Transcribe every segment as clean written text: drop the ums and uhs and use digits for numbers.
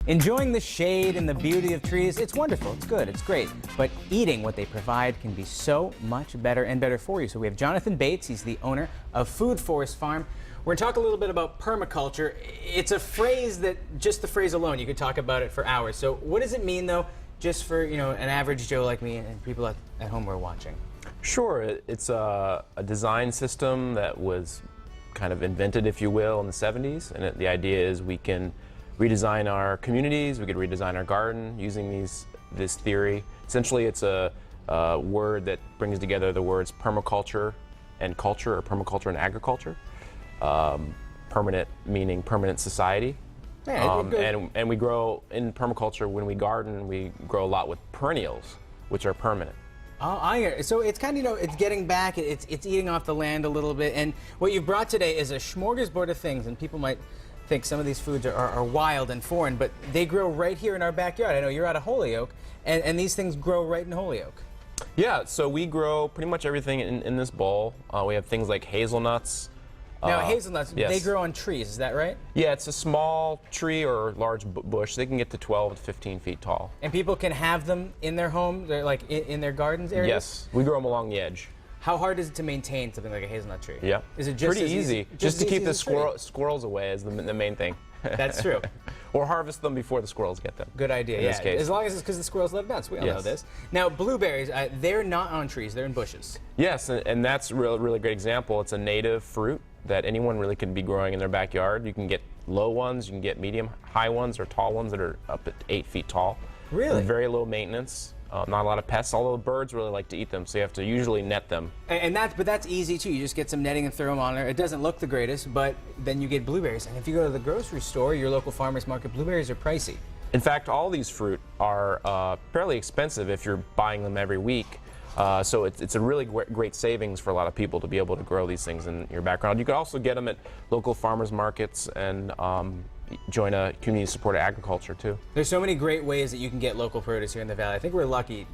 Enjoying the shade and the beauty of trees, it's wonderful, it's good, it's great. But eating what they provide can be so much better and better for you. So we have Jonathan Bates, he's the owner of Food Forest Farm. We're going to talk a little bit about permaculture. It's a phrase that, just the phrase alone, you could talk about it for hours. So what does it mean though, just for an average Joe like me and people at home who are watching? Sure, it's a design system that was kind of invented, if you will, in the 70s. And the idea is we can redesign our communities, we could redesign our garden using this theory. Essentially, it's a word that brings together the words permaculture and culture, or permaculture and agriculture. Permanent meaning permanent society. And we grow in permaculture. When we garden, we grow a lot with perennials, which are permanent. Oh, so it's kind of, it's getting back, it's eating off the land a little bit. And what you've brought today is a smorgasbord of things, and people might think some of these foods are wild and foreign, but they grow right here in our backyard. I know you're out of Holyoke, and these things grow right in Holyoke. Yeah, so we grow pretty much everything in this bowl. We have things like hazelnuts. Now, hazelnuts, yes. They grow on trees, is that right? Yeah, it's a small tree or large bush. They can get to 12 to 15 feet tall. And people can have them in their home, like in their gardens areas? Yes, we grow them along the edge. How hard is it to maintain something like a hazelnut tree? Yeah, is it just pretty easy? Just to keep the squirrels away is the main thing. That's true. Or harvest them before the squirrels get them. Good idea, yeah. As long as it's because the squirrels love nuts. We all know this. Now, blueberries, they're not on trees, they're in bushes. Yes, and that's a really great example. It's a native fruit that anyone really can be growing in their backyard. You can get low ones, you can get medium, high ones, or tall ones that are up at 8 feet tall. Really? With very low maintenance. Not a lot of pests, although the birds really like to eat them, so you have to usually net them. But that's easy too. You just get some netting and throw them on there. It doesn't look the greatest, but then you get blueberries. And if you go to the grocery store, your local farmer's market, blueberries are pricey. In fact, all these fruit are fairly expensive if you're buying them every week. So it's a really great savings for a lot of people to be able to grow these things in your background. You could also get them at local farmers markets and join a community-supported agriculture too. There's so many great ways that you can get local produce here in the Valley. I think we're lucky,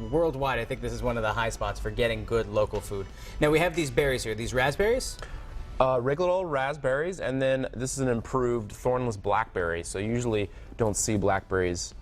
worldwide. I think this is one of the high spots for getting good local food. Now we have these berries here. These raspberries? Regular old raspberries, and then this is an improved thornless blackberry. So you usually don't see blackberries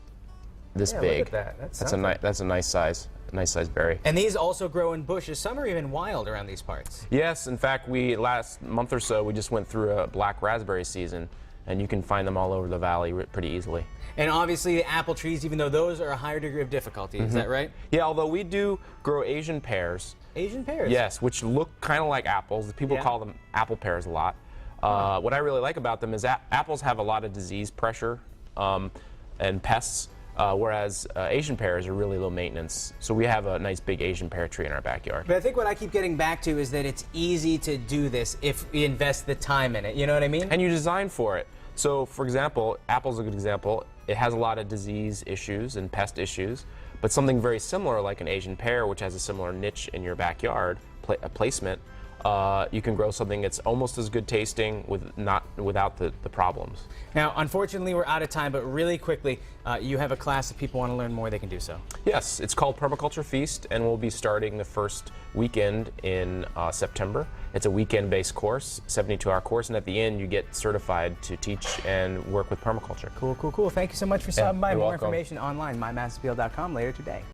this big. Look at that. That's a nice size. Nice sized berry. And these also grow in bushes. Some are even wild around these parts. Yes, in fact, last month or so, we just went through a black raspberry season, and you can find them all over the valley pretty easily. And obviously the apple trees, even though those are a higher degree of difficulty, is that right? Yeah, although we do grow Asian pears. Asian pears? Yes, which look kind of like apples. People call them apple pears a lot. What I really like about them is apples have a lot of disease pressure and pests. Whereas Asian pears are really low maintenance. So we have a nice big Asian pear tree in our backyard. But I think what I keep getting back to is that it's easy to do this if you invest the time in it. You know what I mean? And you design for it. So for example, apple's a good example. It has a lot of disease issues and pest issues, but something very similar like an Asian pear, which has a similar niche in your backyard, placement, you can grow something that's almost as good tasting without the problems. Now, unfortunately, we're out of time, but really quickly, you have a class. If people want to learn more, they can do so. Yes, it's called Permaculture Feast, and we'll be starting the first weekend in September. It's a weekend-based course, 72-hour course, and at the end, you get certified to teach and work with permaculture. Cool, cool, cool. Thank you so much for stopping by. You're More welcome. information online, mymassappeal.com later today.